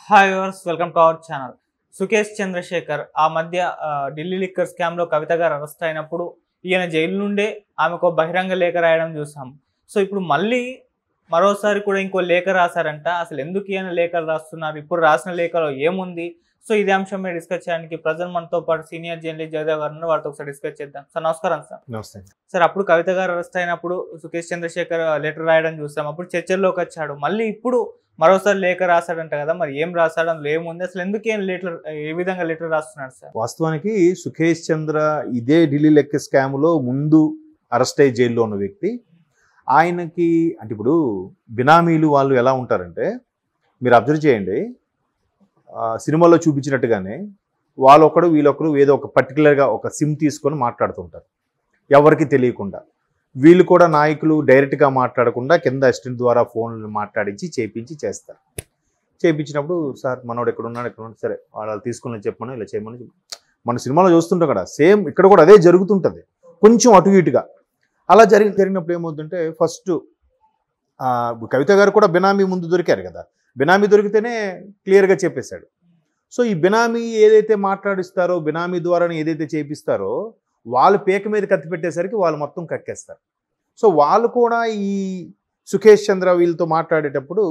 Hi viewers, welcome to our channel. Sukesh Chandrashekhar ఆ మధ్య Delhi liquor స్కామ్లో కవిత గారు అరెస్ట్ అయినప్పుడు ఈయన జైలు నుండే ఆమెకు బహిరంగ లేఖ రాయడం చూసాం. సో ఇప్పుడు మళ్ళీ మరోసారి కూడా ఇంకో లేఖ రాశారంట. అసలు ఎందుకు ఈయన లేఖలు రాస్తున్నారు, ఇప్పుడు రాసిన లేఖలో ఏముంది? సో ఇదే అంశం మీద డిస్కస్ చేయడానికి ప్రజెంట్ మనతో పాటు సీనియర్ జర్నలిస్ట్ జగదేవ్ గారు ఉన్నారు. వారితో ఒకసారి డిస్కస్ చేద్దాం. సార్ నమస్కారం. సార్ నమస్తే. సార్, అప్పుడు కవిత గారు అరెస్ట్ అయినప్పుడు సుకేష్ చంద్రశేఖర్ లెటర్ రాయడం చూసాం. అప్పుడు చర్చల్లోకి వచ్చాడు. మళ్ళీ ఇప్పుడు మరోసారి లేఖ రాశాడంట కదా, మరి ఏం రాశాడు, అందులో ఏముంది, అసలు ఎందుకు ఏం లెటర్, ఏ విధంగా లెటర్ రాస్తున్నాడు సార్? వాస్తవానికి సుఖేష్ చంద్ర ఇదే ఢిల్లీ లెక్క స్కామ్లో ముందు అరెస్ట్ అయ్యి జైల్లో ఉన్న వ్యక్తి. ఆయనకి అంటే ఇప్పుడు బినామీలు వాళ్ళు ఎలా ఉంటారంటే, మీరు అబ్జర్వ్ చేయండి, సినిమాలో చూపించినట్టుగానే వాళ్ళొకడు వీళ్ళొకరు ఏదో ఒక పర్టికులర్గా ఒక సిమ్ తీసుకొని మాట్లాడుతుంటారు ఎవరికి తెలియకుండా. వీళ్ళు కూడా నాయకులు డైరెక్ట్గా మాట్లాడకుండా కింద అసిస్టెంట్ ద్వారా ఫోన్లు మాట్లాడించి చేస్తారు. చేయించినప్పుడు సార్ మనోడు ఎక్కడున్నాడు సరే వాళ్ళు తీసుకుని చెప్పమని ఇలా చేయమని మన సినిమాలో చూస్తుంటాం కదా, సేమ్ ఇక్కడ కూడా అదే జరుగుతుంటుంది, కొంచెం అటు ఇటుగా. అలా జరిగినప్పుడు ఏమవుతుందంటే, ఫస్ట్ కవిత గారు కూడా బినామీ ముందు దొరికారు కదా, బినామీ దొరికితేనే క్లియర్గా చెప్పేశాడు. సో ఈ బినామీ ఏదైతే మాట్లాడిస్తారో, బినామీ ద్వారా ఏదైతే చేపిస్తారో వాళ్ళు పేక మీద కత్తి పెట్టేసరికి వాళ్ళు మొత్తం కక్కేస్తారు. సో వాళ్ళు కూడా ఈ సుఖేష్ చంద్ర వీళ్ళతో మాట్లాడేటప్పుడు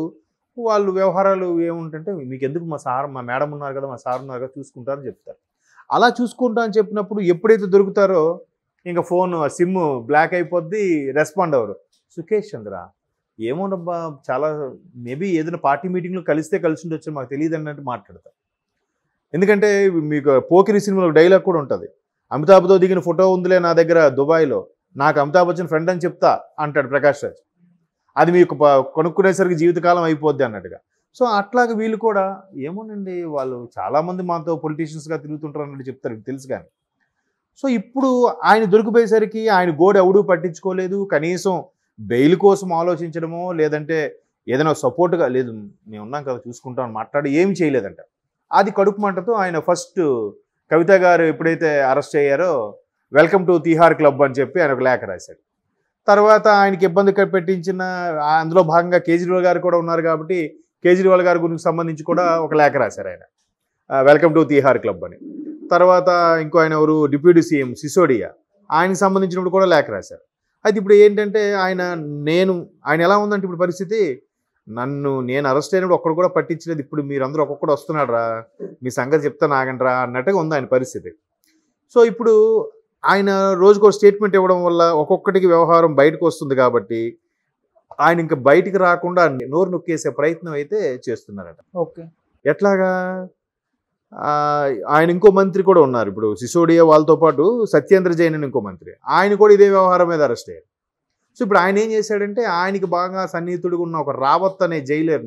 వాళ్ళు వ్యవహారాలు ఏముంటుంటే, మీకు ఎందుకు మా మేడం ఉన్నారు కదా, మా సార్ ఉన్నారు కదా, చూసుకుంటారని చెప్తారు. అలా చూసుకుంటా అని చెప్పినప్పుడు ఎప్పుడైతే దొరుకుతారో ఇంకా ఫోన్ సిమ్ బ్లాక్ అయిపోద్ది, రెస్పాండ్ అవ్వరు. సుఖేష్ చంద్ర ఏమోనబ్బా, చాలా మేబీ ఏదైనా పార్టీ మీటింగ్లో కలిసి ఉండొచ్చు, మాకు తెలియదు అన్నట్టు మాట్లాడతారు. ఎందుకంటే మీకు పోకిరి సినిమాలో డైలాగ్ కూడా ఉంటుంది, అమితాబ్తో దిగిన ఫోటో ఉందిలే నా దగ్గర దుబాయ్లో, నాకు అమితాబ్ బచ్చన్ ఫ్రెండ్ అని చెప్తా అంటాడు ప్రకాష్ రాజ్. అది మీకు కొనుక్కునేసరికి జీవితకాలం అయిపోద్ది అన్నట్టుగా. సో అట్లాగే వీళ్ళు కూడా ఏమోనండి, వాళ్ళు చాలామంది మాతో పొలిటీషియన్స్గా తిరుగుతుంటారు అన్నట్టు చెప్తారు, తెలుసు. కానీ సో ఇప్పుడు ఆయన దొరికిపోయేసరికి ఆయన గోడు ఎవడూ పట్టించుకోలేదు. కనీసం బెయిల్ కోసం ఆలోచించడమో లేదంటే ఏదైనా సపోర్ట్గా లేదు, మేము ఉన్నాం కదా చూసుకుంటామని మాట్లాడి ఏమి చేయలేదంట. అది కడుపు మంటతో ఆయన ఫస్ట్ కవిత గారు ఎప్పుడైతే అరెస్ట్ అయ్యారో వెల్కమ్ టు తిహార్ క్లబ్ అని చెప్పి ఆయన ఒక లేఖ రాశాడు. తర్వాత ఆయనకి ఇబ్బంది పెట్టించిన అందులో భాగంగా కేజ్రీవాల్ గారు కూడా ఉన్నారు కాబట్టి కేజ్రీవాల్ గారి గురించి సంబంధించి కూడా ఒక లేఖ రాశారు ఆయన, వెల్కమ్ టు తిహార్ క్లబ్ అని. తర్వాత ఇంకో ఆయన ఎవరు, డిప్యూటీ సీఎం సిసోడియా, ఆయనకి సంబంధించినప్పుడు కూడా లేఖ రాశారు. అయితే ఇప్పుడు ఏంటంటే ఆయన ఎలా ఉందంటే ఇప్పుడు పరిస్థితి, నేను అరెస్ట్ అయినప్పుడు ఒక్కడు కూడా పట్టించలేదు, ఇప్పుడు మీరందరూ ఒక్కొక్కడు వస్తున్నాడు రా, మీ సంగతి చెప్తా నాగండ్రా అన్నట్టుగా ఉంది ఆయన పరిస్థితి. సో ఇప్పుడు ఆయన రోజుకో స్టేట్మెంట్ ఇవ్వడం వల్ల ఒక్కొక్కటికి వ్యవహారం బయటకు వస్తుంది కాబట్టి ఆయన ఇంకా బయటికి రాకుండా నోరు నొక్కేసే ప్రయత్నం అయితే చేస్తున్నారట. ఓకే, ఎట్లాగా? ఆయన ఇంకో మంత్రి కూడా ఉన్నారు ఇప్పుడు, సిసోడియా వాళ్ళతో పాటు సత్యేంద్ర జైన్ అని ఇంకో మంత్రి, ఆయన కూడా ఇదే వ్యవహారం మీద అరెస్ట్ అయ్యారు. సో ఇప్పుడు ఆయన ఏం చేశాడంటే, ఆయనకి బాగా సన్నిహితుడిగా ఉన్న ఒక రావత్ అనే జైలర్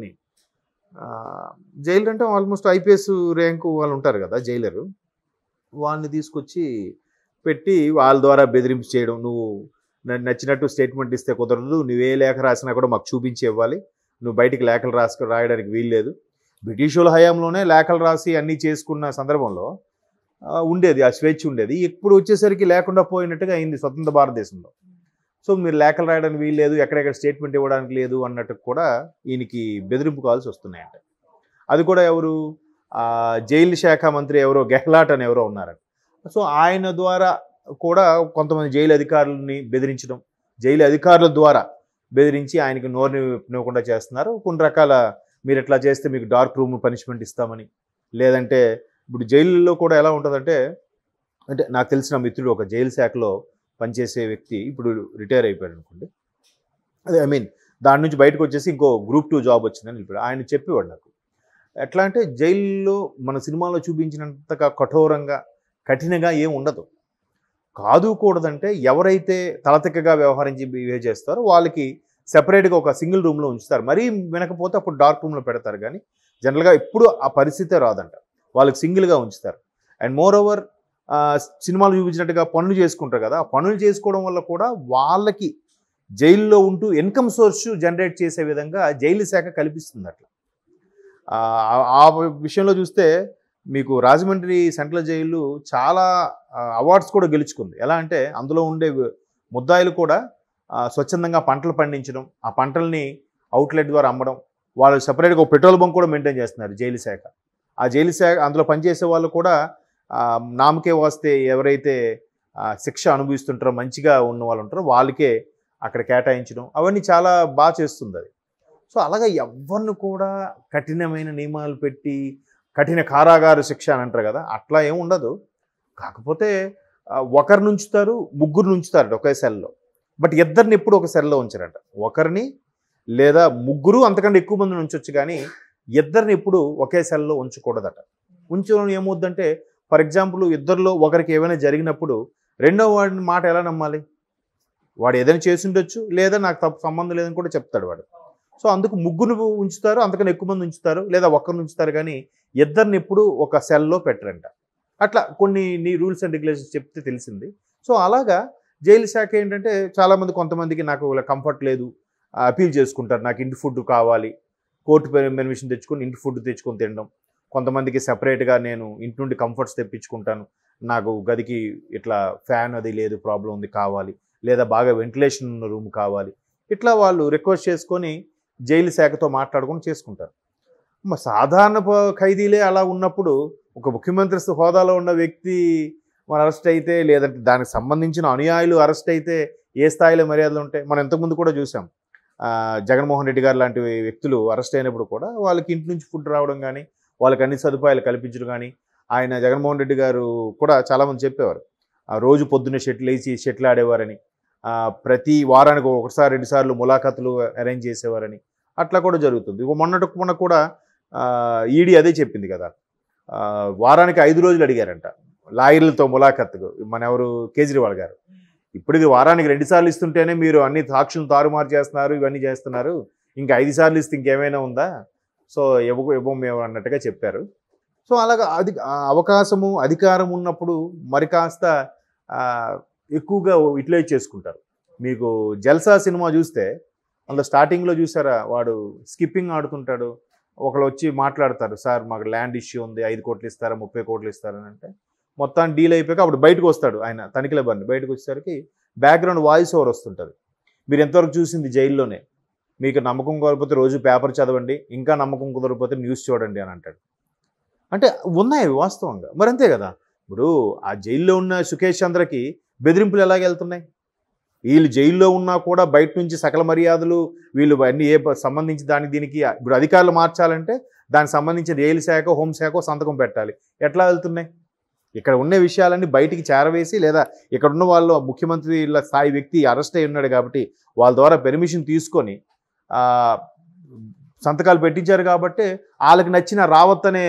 అంటే ఆల్మోస్ట్ ఐపీఎస్ ర్యాంకు వాళ్ళు ఉంటారు కదా జైలరు, వాళ్ళని తీసుకొచ్చి పెట్టి వాళ్ళ ద్వారా బెదిరింపు చేయడం, నువ్వు నచ్చినట్టు స్టేట్మెంట్ ఇస్తే కుదరదు, నువ్వే లేఖ రాసినా కూడా మాకు చూపించి ఇవ్వాలి, నువ్వు బయటికి లేఖలు రాయడానికి వీల్లేదు. బ్రిటిష్ వాళ్ళ హయాంలోనే లేఖలు రాసి అన్నీ చేసుకున్న సందర్భంలో ఉండేది, ఆ స్వేచ్ఛ ఉండేది. ఇప్పుడు వచ్చేసరికి లేకుండా పోయినట్టుగా అయింది స్వతంత్ర భారతదేశంలో. సో మీరు లేఖలు రాయడానికి వీల్లేదు, ఎక్కడెక్కడ స్టేట్మెంట్ ఇవ్వడానికి లేదు అన్నట్టు కూడా ఈయనకి బెదిరింపు కాల్స్ వస్తున్నాయంట. అది కూడా ఎవరు, జైలు శాఖ మంత్రి ఎవరో గెహ్లాట్ అని ఎవరో ఉన్నారంట. సో ఆయన ద్వారా కూడా కొంతమంది జైలు అధికారులని బెదిరించడం, జైలు అధికారుల ద్వారా బెదిరించి ఆయనకి నోరునివ్వకుండా చేస్తున్నారు. కొన్ని రకాల మీరు ఎట్లా చేస్తే మీకు డార్క్ రూమ్ పనిష్మెంట్ ఇస్తామని, లేదంటే ఇప్పుడు జైలులో కూడా ఎలా ఉంటుందంటే, అంటే నాకు తెలిసిన మిత్రుడు ఒక జైలు శాఖలో పనిచేసే వ్యక్తి ఇప్పుడు రిటైర్ అయిపోయాడు అనుకోండి, అదే దాని నుంచి బయటకు వచ్చేసి ఇంకో గ్రూప్ 2 జాబ్ వచ్చిందని ఇప్పుడు ఆయన చెప్పేవాడు నాకు. ఎట్లా అంటే జైల్లో మన సినిమాలో చూపించినంతగా కఠినంగా ఏం ఉండదు. కూడదంటే ఎవరైతే తలతిక్కగా వ్యవహరించి బిహేవ్ చేస్తారో వాళ్ళకి సెపరేట్గా ఒక సింగిల్ రూమ్లో ఉంచుతారు. మరీ వినకపోతే అప్పుడు డార్క్ రూమ్లో పెడతారు. కానీ జనరల్గా ఎప్పుడు ఆ పరిస్థితే రాదంట, వాళ్ళకి సింగిల్గా ఉంచుతారు. అండ్ మోర్ ఓవర్ సినిమాలు చూపించినట్టుగా పనులు చేసుకుంటారు కదా, ఆ పనులు చేసుకోవడం వల్ల కూడా వాళ్ళకి జైల్లో ఉంటూ ఇన్కమ్ సోర్స్ జనరేట్ చేసే విధంగా జైలు శాఖ కల్పిస్తుంది. అట్లా ఆ విషయంలో చూస్తే మీకు రాజమండ్రి సెంట్రల్ జైలు చాలా అవార్డ్స్ కూడా గెలుచుకుంది. ఎలా అంటే అందులో ఉండే ముద్దాయిలు కూడా స్వచ్ఛందంగా పంటలు పండించడం, ఆ పంటల్ని అవుట్లెట్ ద్వారా అమ్మడం, వాళ్ళు సెపరేట్గా ఒక పెట్రోల్ బంక్ కూడా మెయింటైన్ చేస్తున్నారు జైలు శాఖ. ఆ జైలు శాఖ అందులో పనిచేసే వాళ్ళు కూడా నామకే వస్తే ఎవరైతే శిక్ష అనుభవిస్తుంటారో మంచిగా ఉన్న వాళ్ళు ఉంటారో వాళ్ళకే అక్కడ కేటాయించడం అవన్నీ చాలా బాగా చేస్తుంది అది. సో అలాగే ఎవరిని కూడా కఠినమైన నియమాలు పెట్టి కఠిన కారాగార శిక్ష అని అంటారు కదా, అట్లా ఏమి ఉండదు. కాకపోతే ఒకరిని ఉంచుతారు, ముగ్గురిని ఉంచుతారట ఒకే సెల్లో. బట్ ఇద్దరిని ఎప్పుడు ఒక సెల్లో ఉంచారట. ఒకరిని లేదా ముగ్గురు అంతకంటే ఎక్కువ మందిని ఉంచవచ్చు, కానీ ఇద్దరిని ఎప్పుడు ఒకే సెల్లో ఉంచకూడదట. ఉంచడం ఏమవుద్దంటే, ఫర్ ఎగ్జాంపుల్ ఇద్దరిలో ఒకరికి ఏమైనా జరిగినప్పుడు రెండో వాడిని మాట ఎలా నమ్మాలి? వాడు ఏదైనా చేసి ఉండొచ్చు, లేదా నాకు తప్పు సంబంధం లేదని కూడా చెప్తాడు వాడు. సో అందుకు ముగ్గురు ఉంచుతారు, అంతకన్నా ఎక్కువ మంది ఉంచుతారు, లేదా ఒక్కరిని ఉంచుతారు, కానీ ఇద్దరిని ఎప్పుడు ఒక సెల్లో పెట్టరంట. అట్లా కొన్ని రూల్స్ అండ్ రెగ్యులేషన్స్ చెప్తే తెలిసింది. సో అలాగా జైలు శాఖ ఏంటంటే, చాలామంది కొంతమందికి నాకు కంఫర్ట్ లేదు, అపీల్ చేసుకుంటారు, నాకు ఇంటి ఫుడ్ కావాలి, కోర్టు పర్మిషన్ తెచ్చుకొని ఇంటి ఫుడ్ తెచ్చుకొని తినడం. కొంతమందికి సెపరేట్గా నేను ఇంటి నుండి కంఫర్ట్స్ తెప్పించుకుంటాను, నాకు గదికి ఇట్లా ఫ్యాన్ అది లేదు, ప్రాబ్లం ఉంది కావాలి, లేదా బాగా వెంటిలేషన్ ఉన్న రూమ్ కావాలి. ఇట్లా వాళ్ళు రిక్వెస్ట్ చేసుకొని జైలు శాఖతో మాట్లాడుకొని చేసుకుంటారు. సాధారణ ఖైదీలే అలా ఉన్నప్పుడు ఒక ముఖ్యమంత్రి హోదాలో ఉన్న వ్యక్తి మన అరెస్ట్ అయితే, లేదంటే దానికి సంబంధించిన అనుయాయులు అరెస్ట్ అయితే ఏ స్థాయిలో మర్యాదలు ఉంటాయి? మనం ఇంతకుముందు కూడా చూసాం, జగన్మోహన్ రెడ్డి గారు లాంటి వ్యక్తులు అరెస్ట్ అయినప్పుడు కూడా వాళ్ళకి ఇంటి నుంచి ఫుడ్ రావడం కానీ, వాళ్ళకి అన్ని సదుపాయాలు కల్పించడం కానీ, ఆయన జగన్మోహన్ రెడ్డి గారు కూడా చాలామంది చెప్పేవారు, రోజు పొద్దున్నే షెట్లు ఆడేవారని, ప్రతి వారానికి ఒకసారి 2 సార్లు ములాఖాతులు అరేంజ్ చేసేవారని. అట్లా కూడా జరుగుతుంది. మొన్న కూడా ఈడీ అదే చెప్పింది కదా, వారానికి 5 రోజులు అడిగారంట లాయర్లతో ములాఖత్తుకు మన ఎవరు కేజ్రీవాల్ గారు. ఇప్పుడు ఇది వారానికి 2 సార్లు ఇస్తుంటేనే మీరు అన్ని సాక్షులు తారుమారు చేస్తున్నారు, ఇవన్నీ చేస్తున్నారు, ఇంకా 5 సార్లు ఇస్తే ఇంకేమైనా ఉందా? సో ఇవ్వం మేము అన్నట్టుగా చెప్పారు. సో అలాగా అవకాశము అధికారం ఉన్నప్పుడు మరి కాస్త ఎక్కువగా యూటిలైజ్ చేసుకుంటారు. మీకు జల్సా సినిమా చూస్తే అందులో స్టార్టింగ్లో చూసారా, వాడు స్కిప్పింగ్ ఆడుతుంటాడు, ఒకళ్ళు వచ్చి మాట్లాడతారు, సార్ మాకు ల్యాండ్ ఇష్యూ ఉంది, 5 కోట్లు ఇస్తారా 30 కోట్లు ఇస్తారని అంటే, మొత్తాన్ని డీల్ అయిపోయాక అప్పుడు బయటకు వస్తాడు ఆయన తనిఖీల బండి. బయటకు వచ్చేసరికి బ్యాక్గ్రౌండ్ వాయిస్ ఓవర్ వస్తుంటుంది. మీరు ఎంతవరకు చూసింది జైల్లోనే, మీకు నమ్మకం కుదరకపోతే రోజు పేపర్ చదవండి, ఇంకా నమ్మకం కుదరకపోతే న్యూస్ చూడండి అని అంటాడు. అంటే ఉన్నాయి వాస్తవంగా, మరి అంతే కదా. ఇప్పుడు ఆ జైల్లో ఉన్న సుకేష్ చంద్రకి బెదిరింపులు ఎలాగ వెళ్తున్నాయి? వీళ్ళు జైల్లో ఉన్నా కూడా బయట నుంచి సకల మర్యాదలు వీళ్ళు అన్నీ సంబంధించి దీనికి ఇప్పుడు అధికారులు మార్చాలంటే దానికి సంబంధించిన జైలు శాఖ హోంశాఖ సంతకం పెట్టాలి. ఎట్లా వెళ్తున్నాయి? ఇక్కడ ఉన్న విషయాలన్నీ బయటికి చేరవేసి, లేదా ఇక్కడ ఉన్న వాళ్ళు ముఖ్యమంత్రిల స్థాయి వ్యక్తి అరెస్ట్ అయి ఉన్నాడు కాబట్టి వాళ్ళ ద్వారా పెర్మిషన్ తీసుకొని సంతకాలు పెట్టించారు కాబట్టి వాళ్ళకి నచ్చిన రావత్ అనే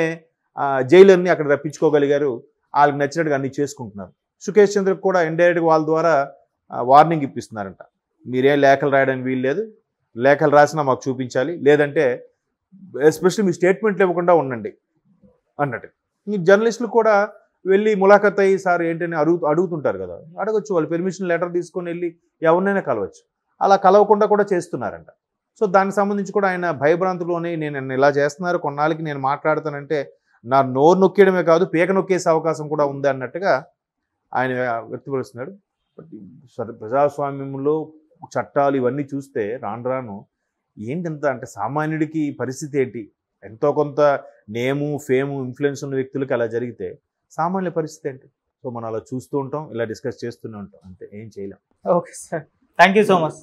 జైలర్ని అక్కడ రప్పించుకోగలిగారు. వాళ్ళకి నచ్చినట్టుగా అన్నీ చేసుకుంటున్నారు. సుకేష్ చంద్రకు కూడా ఇండైరెక్ట్గా వాళ్ళ ద్వారా వార్నింగ్ ఇప్పిస్తున్నారంట, మీరేం లేఖలు రాయడానికి వీలు లేదు, లేఖలు రాసినా మాకు చూపించాలి, లేదంటే ఎస్పెషల్లీ మీ స్టేట్మెంట్లు ఇవ్వకుండా ఉండండి అన్నట్టు. ఈ జర్నలిస్టులు కూడా వెళ్ళి ములాఖత్ అయ్యి సార్ ఏంటని అడుగుతుంటారు కదా, అడగచ్చు, వాళ్ళు పెర్మిషన్ లెటర్ తీసుకొని వెళ్ళి ఎవరినైనా కలవచ్చు. అలా కలవకుండా కూడా చేస్తున్నారంట. సో దానికి సంబంధించి కూడా ఆయన భయభ్రాంతులోనే నేను ఇలా చేస్తున్నారు, కొన్నాళ్ళకి నేను మాట్లాడతానంటే నా నోరు నొక్కేయడమే కాదు పీక నొక్కేసే అవకాశం కూడా ఉంది అన్నట్టుగా ఆయన వ్యక్తపరుస్తున్నాడు. ప్రజాస్వామ్యంలో చట్టాలు ఇవన్నీ చూస్తే రాను రాను ఏంటింత అంటే సామాన్యుడికి పరిస్థితి ఏంటి? ఎంతో కొంత నేము ఫేము ఇన్ఫ్లుయెన్స్ ఉన్న వ్యక్తులకి అలా జరిగితే సామాన్య పరిస్థితి ఏంటి? సో మనం అలా చూస్తూ ఉంటాం, ఇలా డిస్కస్ చేస్తూనే ఉంటాం, అంతే, ఏం చేయలేం. Okay sir, thank you so much.